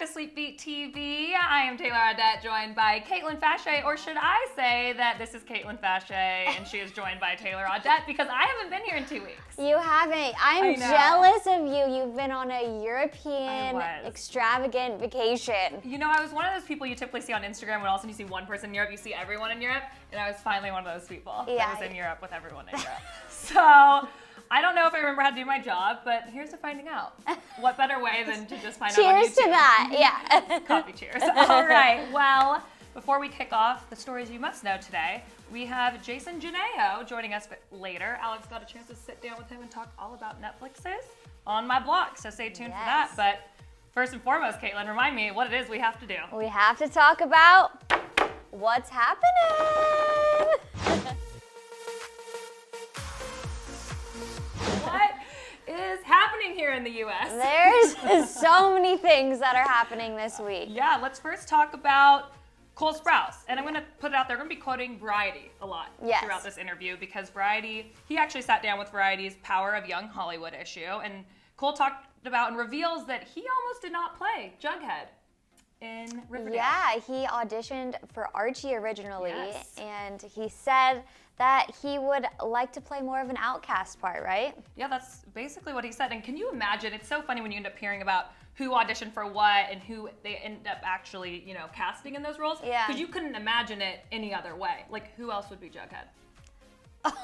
to SweetBeat TV. I am Taylor Audette, joined by Caitlin Fashé, or should I say that this is Caitlin Fashé and she is joined by Taylor Audette because I haven't been here in 2 weeks. You haven't. I'm jealous of you. You've been on a European extravagant vacation. You know, I was one of those people you typically see on Instagram when all of a sudden you see one person in Europe, you see everyone in Europe, and I was finally one of those people that was in Europe with everyone in Europe. So I don't know if I remember how to do my job, but here's to finding out. What better way than to just find out on YouTube? Cheers to that, yeah. Coffee cheers. All right, well, before we kick off the stories you must know today, we have Jason Genao joining us later. Alex got a chance to sit down with him and talk all about Netflix's On My Block, so stay tuned for that. But first and foremost, Caitlin, remind me what it is we have to do. We have to talk about what's happening. What is happening here in the U.S.? There's so many things that are happening this week. Yeah, let's first talk about Cole Sprouse. And I'm going to put it out there, I'm going to be quoting Variety a lot throughout this interview because Variety, he actually sat down with Variety's Power of Young Hollywood issue, and Cole talked about and reveals that he almost did not play Jughead in Riverdale. Yeah, he auditioned for Archie originally, and he said that he would like to play more of an outcast part, right? Yeah, that's basically what he said. And can you imagine, it's so funny when you end up hearing about who auditioned for what and who they end up actually, you know, casting in those roles. Yeah. Because you couldn't imagine it any other way. Like, who else would be Jughead?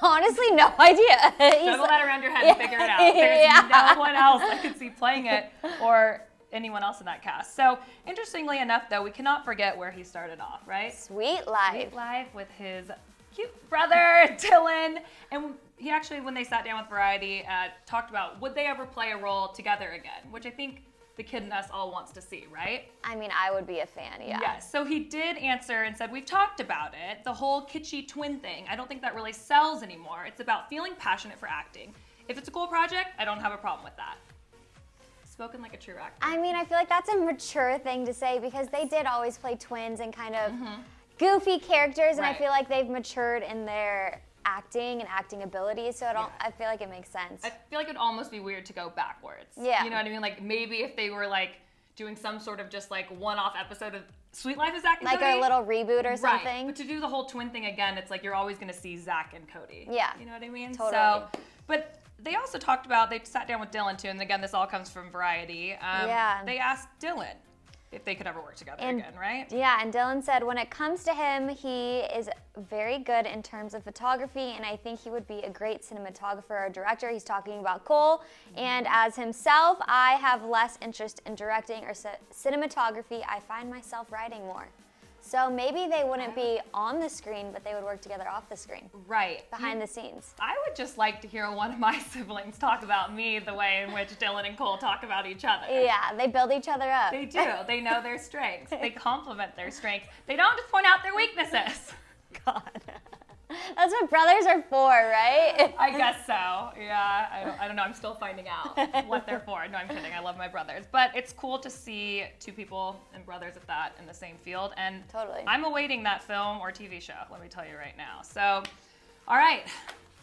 Honestly, no idea. Juggle that around your head and figure it out. There's no one else I could see playing it or anyone else in that cast. So, interestingly enough, though, we cannot forget where he started off, right? Sweet Life. Sweet Life with his cute brother, Dylan. And he actually, when they sat down with Variety, talked about would they ever play a role together again, which I think the kid in us all wants to see, right? I mean, I would be a fan, yeah. Yes, so he did answer and said, we've talked about it, the whole kitschy twin thing. I don't think that really sells anymore. It's about feeling passionate for acting. If it's a cool project, I don't have a problem with that. Spoken like a true actor. I mean, I feel like that's a mature thing to say because they did always play twins and kind of goofy characters, and I feel like they've matured in their acting and acting abilities, so I feel like it makes sense. I feel like it'd almost be weird to go backwards. Yeah. You know what I mean? Like, maybe if they were, like, doing some sort of just, like, one-off episode of Sweet Life of Zach and Cody. Like a little reboot or something. Right, but to do the whole twin thing again, it's like you're always going to see Zach and Cody. Yeah. You know what I mean? Totally. So, but they also talked about, they sat down with Dylan, too, and again, this all comes from Variety. They asked Dylan if they could ever work together again, right? Yeah, and Dylan said when it comes to him, he is very good in terms of photography, and I think he would be a great cinematographer or director. He's talking about Cole, and as himself, I have less interest in directing or cinematography. I find myself writing more. So maybe they wouldn't be on the screen, but they would work together off the screen. Right. Behind the scenes. I would just like to hear one of my siblings talk about me the way in which Dylan and Cole talk about each other. Yeah, they build each other up. They do. They know their strengths. They complement their strengths. They don't just point out their weaknesses. God. That's what brothers are for, right? I guess so. Yeah, I don't know. I'm still finding out what they're for. No, I'm kidding. I love my brothers. But it's cool to see two people and brothers at that in the same field. And I'm awaiting that film or TV show, let me tell you right now. So, all right.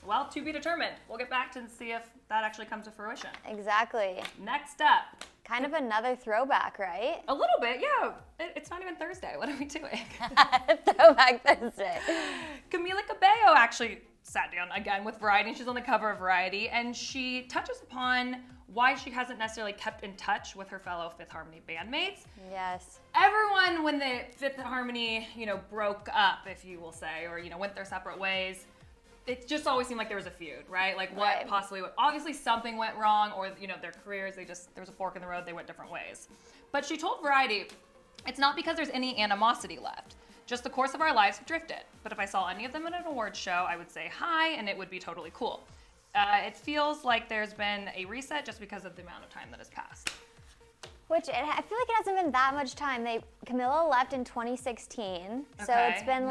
Well, to be determined. We'll get back to and see if that actually comes to fruition. Exactly. Next up. Kind of another throwback, right? A little bit, yeah. It's not even Thursday. What are we doing? Throwback Thursday. Camila Cabello actually sat down again with Variety, and she's on the cover of Variety, and she touches upon why she hasn't necessarily kept in touch with her fellow Fifth Harmony bandmates. Yes. Everyone, when the Fifth Harmony, broke up, if you will say, or, went their separate ways, it just always seemed like there was a feud, right? Like what possibly, obviously something went wrong, or, their careers, there was a fork in the road, they went different ways. But she told Variety, it's not because there's any animosity left. Just the course of our lives have drifted. But if I saw any of them at an awards show, I would say hi, and it would be totally cool. It feels like there's been a reset just because of the amount of time that has passed. Which, I feel like it hasn't been that much time. Camila left in 2016, so it's been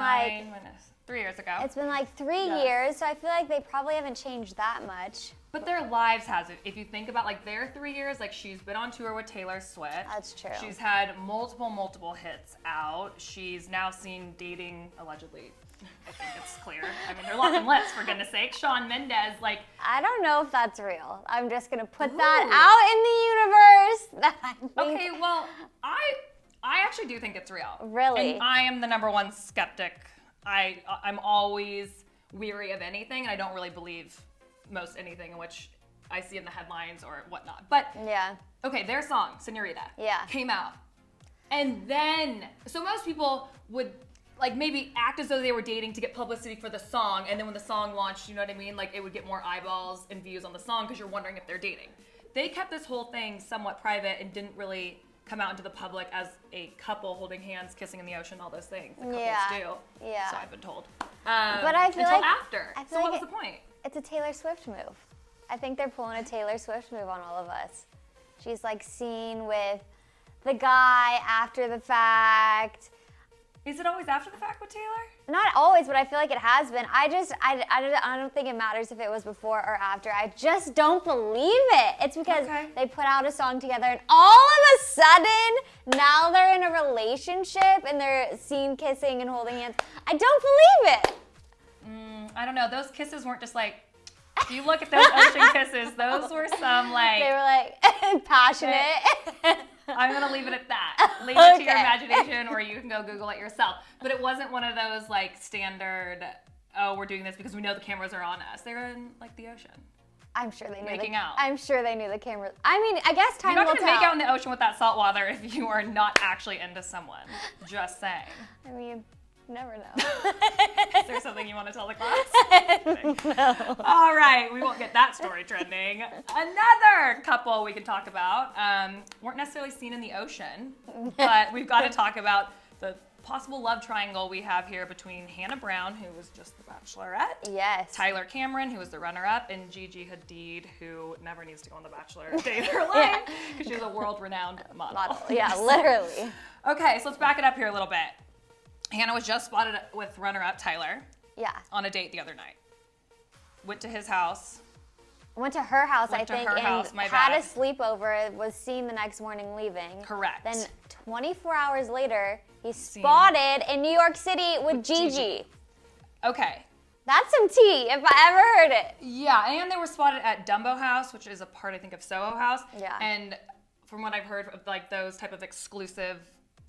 3 years ago. It's been like 3 years, so I feel like they probably haven't changed that much. But their lives has it. If you think about like their 3 years, like she's been on tour with Taylor Swift. That's true. She's had multiple hits out. She's now seen dating, allegedly, I think it's clear. I mean, they're locking lips, for goodness sake. Shawn Mendes, like. I don't know if that's real. I'm just going to put that out in the universe. That I think. Okay, well, I actually do think it's real. Really? And I am the #1 skeptic. I'm always weary of anything, and I don't really believe most anything in which I see in the headlines or whatnot. But yeah. Okay, their song, Senorita, came out. And then, so most people would like maybe act as though they were dating to get publicity for the song, and then when the song launched, you know what I mean? Like it would get more eyeballs and views on the song because you're wondering if they're dating. They kept this whole thing somewhat private and didn't really come out into the public as a couple holding hands, kissing in the ocean, all those things that couples do. Yeah. So I've been told. But I feel until like after. I feel so like what was the point? It's a Taylor Swift move. I think they're pulling a Taylor Swift move on all of us. She's like seen with the guy after the fact. Is it always after the fact with Taylor? Not always, but I feel like it has been. I don't think it matters if it was before or after. I just don't believe it. It's because they put out a song together and all of a sudden, now they're in a relationship and they're seen kissing and holding hands. I don't believe it. I don't know. Those kisses weren't just like, if you look at those ocean kisses, those were some like. They were like passionate. I'm going to leave it at that. Leave it to your imagination, or you can go Google it yourself. But it wasn't one of those like standard, oh, we're doing this because we know the cameras are on us. They were in like the ocean. I'm sure they knew. Making out. I'm sure they knew the cameras. I mean, I guess time will tell. You're not going to make out in the ocean with that salt water if you are not actually into someone. Just saying. I mean, you never know. Is there something you want to tell the class? No. All right, we won't get that story trending. Another couple we can talk about weren't necessarily seen in the ocean, but we've got to talk about the possible love triangle we have here between Hannah Brown, who was just the Bachelorette, yes, Tyler Cameron, who was the runner-up, and Gigi Hadid, who never needs to go on The Bachelor a day of her life because she's a world-renowned model. Yeah, literally. Okay, so let's back it up here a little bit. Hannah was just spotted with runner-up Tyler. Yeah. On a date the other night. Went to his house. Went to her house, I think, and had a sleepover, was seen the next morning leaving. Correct. Then 24 hours later, he's spotted in New York City with Gigi. Okay. That's some tea, if I ever heard it. Yeah, and they were spotted at Dumbo House, which is a part, I think, of Soho House. Yeah. And from what I've heard of like those type of exclusive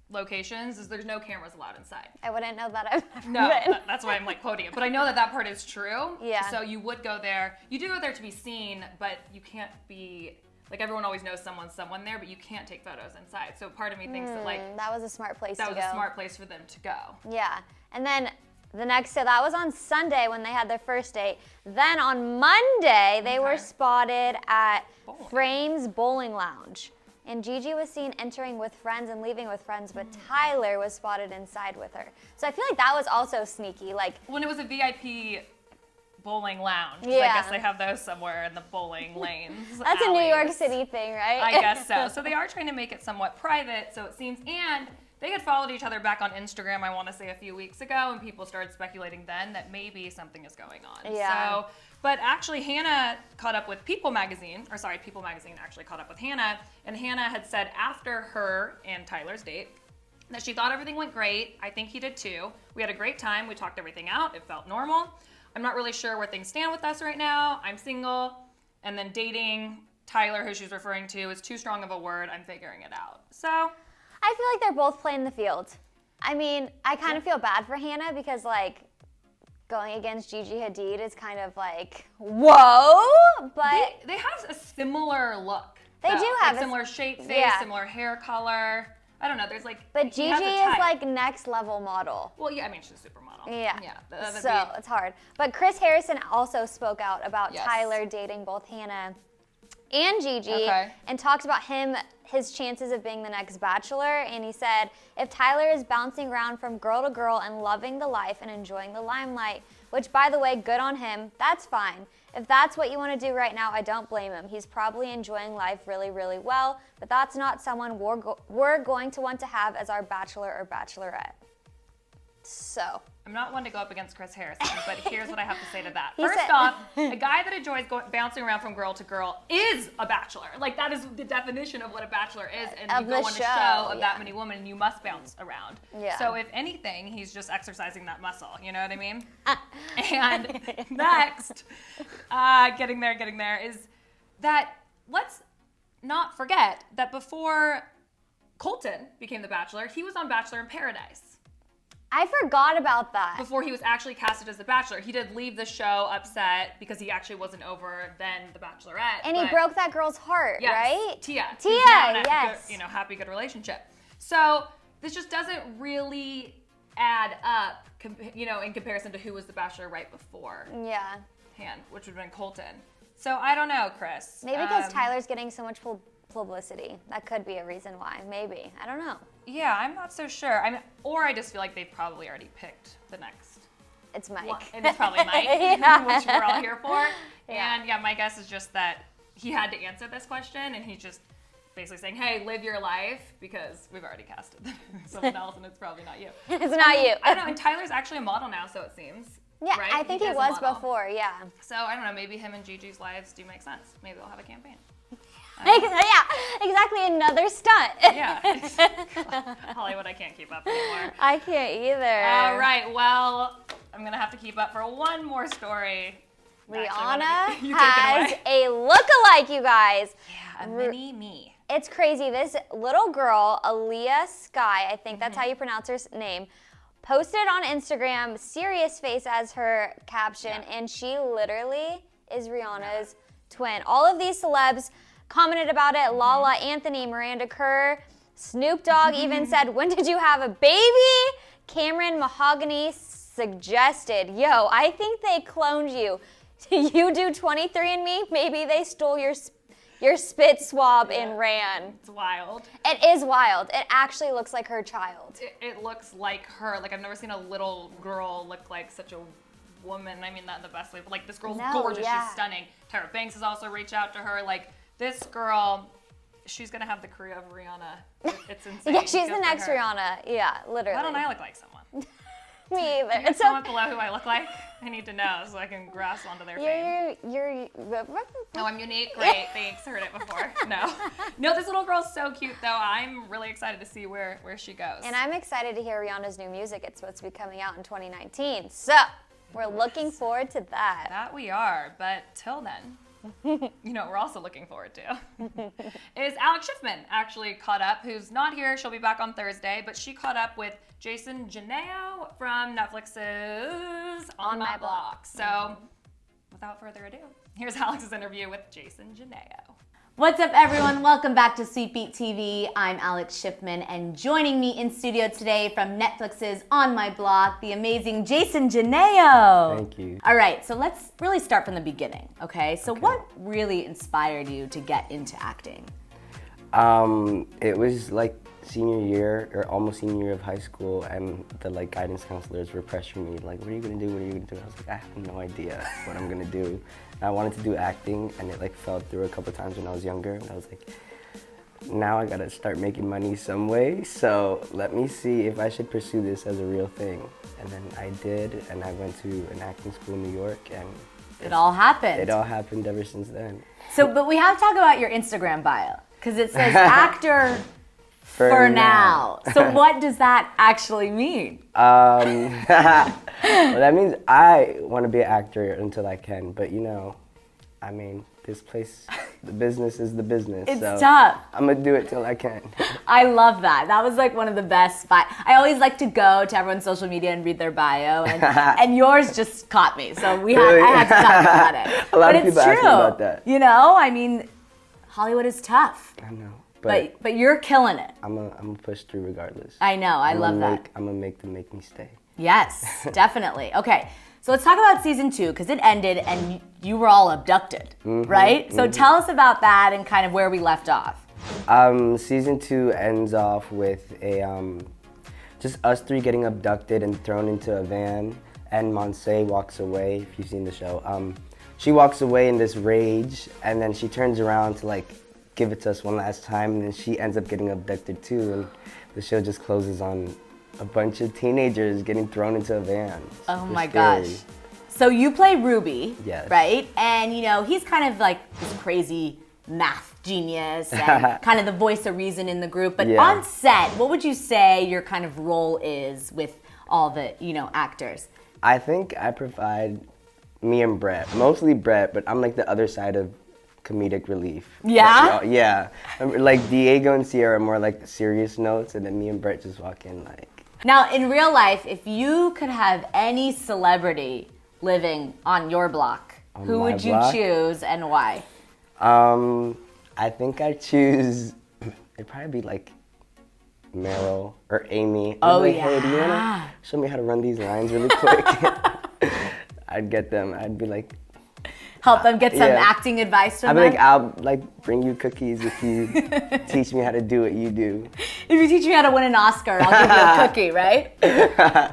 locations is there's no cameras allowed inside. I wouldn't know that. I've never been. That's why I'm like quoting it. But I know that part is true. Yeah. So you would go there. You do go there to be seen, but you can't be, like everyone always knows someone there, but you can't take photos inside. So part of me thinks that like. That was a smart place to go. That was a smart place for them to go. Yeah. And then the next day, that was on Sunday when they had their first date. Then on Monday, they were spotted at Frames Bowling Lounge. And Gigi was seen entering with friends and leaving with friends, but Tyler was spotted inside with her. So I feel like that was also sneaky. Like when it was a VIP bowling lounge. Yeah. I guess they have those somewhere in the bowling lanes. That's alleys. a New York City thing, right? I guess so. So they are trying to make it somewhat private, so it seems. And they had followed each other back on Instagram, I want to say a few weeks ago, and people started speculating then that maybe something is going on. Yeah. So, but actually Hannah caught up with People Magazine actually caught up with Hannah, and Hannah had said after her and Tyler's date that she thought everything went great. I think he did too. We had a great time. We talked everything out. It felt normal. I'm not really sure where things stand with us right now. I'm single, and then dating Tyler, who she's referring to, is too strong of a word. I'm figuring it out. So I feel like they're both playing the field. I mean, I kind of feel bad for Hannah because, like, going against Gigi Hadid is kind of like, whoa, but... They have a similar look. They do have a similar shape, face, similar hair color. I don't know, there's like... But Gigi is like next level model. Well, yeah, I mean, she's a supermodel. Yeah, so it's hard. But Chris Harrison also spoke out about Tyler dating both Hannah and Gigi and talks about his chances of being the next Bachelor. And he said, if Tyler is bouncing around from girl to girl and loving the life and enjoying the limelight, which by the way, good on him, that's fine. If that's what you want to do right now, I don't blame him. He's probably enjoying life really, really well, but that's not someone we're going to want to have as our Bachelor or Bachelorette. So I'm not one to go up against Chris Harrison, but here's what I have to say to that. First off, a guy that enjoys bouncing around from girl to girl is a bachelor. Like, that is the definition of what a bachelor is. And you go on a show of that many women, and you must bounce around. Yeah. So if anything, he's just exercising that muscle. You know what I mean? And next, getting there, is that let's not forget that before Colton became the Bachelor, he was on Bachelor in Paradise. I forgot about that. Before he was actually casted as the Bachelor. He did leave the show upset because he actually wasn't over then the Bachelorette. And he broke that girl's heart, right? Tia, yes. Happy, good relationship. So this just doesn't really add up, in comparison to who was the Bachelor right before. Yeah. Which would have been Colton. So I don't know, Chris. Maybe because Tyler's getting so much publicity. That could be a reason why. Maybe. I don't know. Yeah, I'm not so sure. Or I just feel like they've probably already picked the next. It's Mike. And it's probably Mike, which we're all here for. Yeah. And my guess is just that he had to answer this question, and he's just basically saying, hey, live your life, because we've already casted someone else, and it's probably not you. It's not you. I don't know, and Tyler's actually a model now, so it seems. Yeah, right? I think he was before, yeah. So I don't know, maybe him and Gigi's lives do make sense. Maybe they'll have a campaign. Yeah, exactly, another stunt. Yeah. Hollywood, I can't keep up anymore. I can't either. All right, well, I'm going to have to keep up for one more story. Rihanna has a look-alike, you guys. Yeah, a mini me. It's crazy. This little girl, Skyy, I think that's how you pronounce her name, posted on Instagram, serious face as her caption, and she literally is Rihanna's twin. All of these celebs commented about it. Lala Anthony, Miranda Kerr, Snoop Dogg even said, when did you have a baby? Cameron Mahogany suggested, yo, I think they cloned you. You do 23andMe? Maybe they stole your spit swab and ran. It's wild. It is wild. It actually looks like her child. It looks like her. Like, I've never seen a little girl look like such a woman. I mean that in the best way. But, like, this girl's gorgeous. She's stunning. Tyra Banks has also reached out to her. Like, this girl, she's going to have the career of Rihanna. It's insane. Yeah, she's the next Rihanna. Yeah, literally. Why don't I look like someone? Me either. Can you comment below who I look like? I need to know so I can grasp onto their fame. Oh, I'm unique? Great, thanks. Heard it before. No, this little girl's so cute, though. I'm really excited to see where she goes. And I'm excited to hear Rihanna's new music. It's supposed to be coming out in 2019. So, we're looking forward to that. That we are, but till then, we're also looking forward to is Alex Schiffman actually caught up, who's not here. She'll be back on Thursday, but she caught up with Jason Genao from Netflix's On My Block. So without further ado, here's Alex's interview with Jason Genao. What's up, everyone? Welcome back to SweetBeat TV. I'm Alex Schiffman, and joining me in studio today from Netflix's On My Block, the amazing Jason Genao. Thank you. All right, so let's really start from the beginning, okay? So what really inspired you to get into acting? It was like senior year or almost senior year of high school, and the guidance counselors were pressuring me, like, what are you gonna do? What are you gonna do? I was like, I have no idea what I'm gonna do. And I wanted to do acting, and it fell through a couple times when I was younger. And I was like, now I gotta start making money some way. So let me see if I should pursue this as a real thing. And then I did, and I went to an acting school in New York, and it all happened. It all happened ever since then. So, but we have to talk about your Instagram bio, because it says actor for now. So what does that actually mean? Well, that means I want to be an actor until I can. But I mean, this place, the business is the business. It's so tough. I'm gonna do it till I can. I love that. That was one of the best. I always like to go to everyone's social media and read their bio, and yours just caught me. So I had to talk about it. A lot of people ask me about that. I mean, Hollywood is tough. I know. But you're killing it. I'm gonna push through regardless. I know. I love that. I'm gonna make them make me stay. Yes, definitely. Okay, so let's talk about season 2, because it ended and you were all abducted, right? So tell us about that and kind of where we left off. Season 2 ends off with just us 3 getting abducted and thrown into a van, and Monse walks away. If you've seen the show, she walks away in this rage, and then she turns around to give it to us one last time, and then she ends up getting abducted too, and the show just closes on a bunch of teenagers getting thrown into a van. Oh Super my scary. gosh. So you play Ruby, Yes. right? And he's kind of like this crazy math genius and kind of the voice of reason in the group. But Yeah. on set, what would you say your kind of role is with all the, actors? I think I provide me and Brett, mostly Brett, but I'm like the other side of comedic relief. Yeah? Yeah. Like Diego and Sierra are more like serious notes, and then me and Brett just walk in like. Now, in real life, if you could have any celebrity living on your block, who my would you block? choose and why? I think I choose. It'd probably be like Meryl or Amy. Oh, I'd be like, hey, do you yeah. wanna show me how to run these lines really quick? I'd get them. I'd be like. Help them get some Yeah. acting advice from I'd be them? like, I'll like bring you cookies if you teach me how to do what you do. If you teach me how to win an Oscar, I'll give you a cookie, right?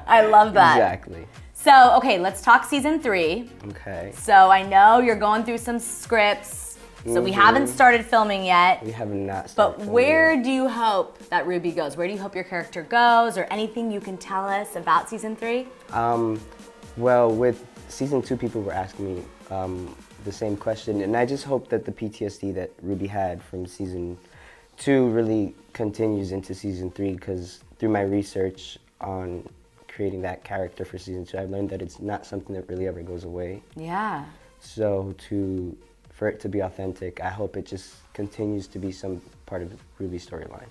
I love that. Exactly. So, okay, let's talk season 3. Okay. So I know you're going through some scripts. So we haven't started filming yet. We have not But started. filming where yet. do you hope that Ruby goes? Where do you hope your character goes? Or anything you can tell us about season 3? Well, with season 2, people were asking me the same question, and I just hope that the PTSD that Ruby had from season 2 really continues into season 3, because through my research on creating that character for season 2, I've learned that it's not something that really ever goes away. Yeah. So for it to be authentic, I hope it just continues to be some part of Ruby's storyline.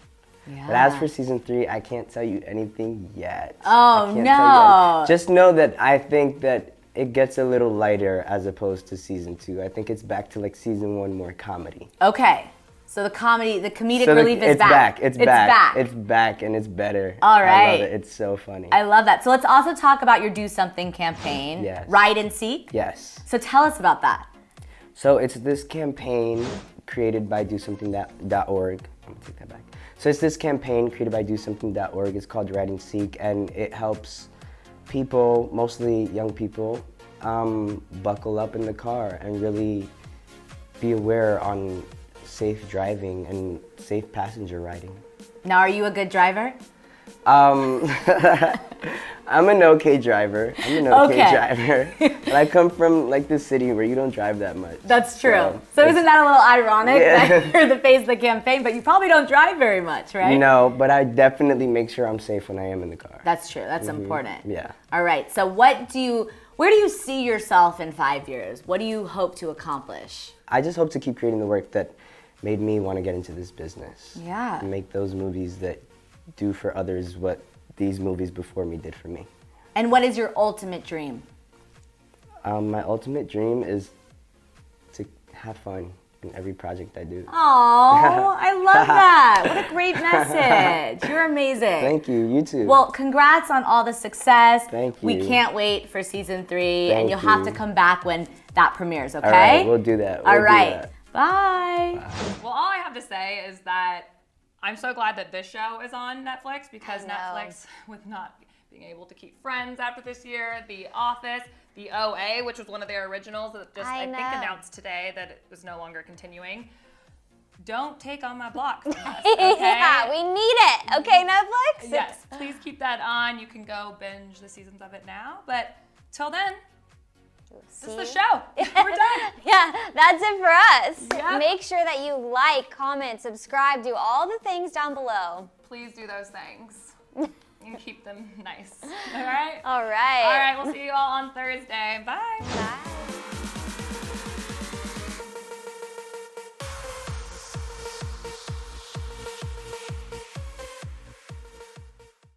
Yeah. But as for season 3, I can't tell you anything yet. Oh, I can't no. tell you. Just know that I think that it gets a little lighter as opposed to season 2. I think it's back to like season 1, more comedy. Okay. So the comedic So relief is it's back. It's back. back. It's back, and it's better. All I right. love it. It's so funny. I love that. So let's also talk about your Do Something campaign. Yes. Ride and Seek. Yes. So tell us about that. So it's this campaign created by DoSomething.org. I'm gonna take that back. So it's this campaign created by DoSomething.org. It's called Ride and Seek, and it helps people, mostly young people, buckle up in the car and really be aware on safe driving and safe passenger riding. Now, are you a good driver? I'm an okay driver. But I come from like this city where you don't drive that much. That's true. So isn't that a little ironic Yeah. that you're the face of the campaign, but you probably don't drive very much, right? No, but I definitely make sure I'm safe when I am in the car. That's true. That's important. Yeah. All right. So where do you see yourself in 5 years? What do you hope to accomplish? I just hope to keep creating the work that made me want to get into this business. Yeah. And make those movies that do for others what these movies before me did for me. And what is your ultimate dream? My ultimate dream is to have fun in every project I do. Oh, I love that. What a great message. You're amazing. Thank you. You too. Well, congrats on all the success. Thank We you. can't wait for season 3, and Thank you'll have to you. come back when that premieres, okay? All right, we'll do that. All We'll do right. that. Bye. Well, all I have to say is that I'm so glad that this show is on Netflix, because I know. Netflix, with not being able to keep Friends after this year, The Office, The OA, which was one of their originals that just I think know. announced today that it was no longer continuing. Don't take on my block from us, okay? Yeah, we need it. Okay, Netflix? Yes, please keep that on. You can go binge the seasons of it now, but till then, this is the show. We're done. Yeah, that's it for us. Yep. Make sure that you like, comment, subscribe, do all the things down below. Please do those things. And keep them nice. All right? All right. All right, we'll see you all on Thursday. Bye.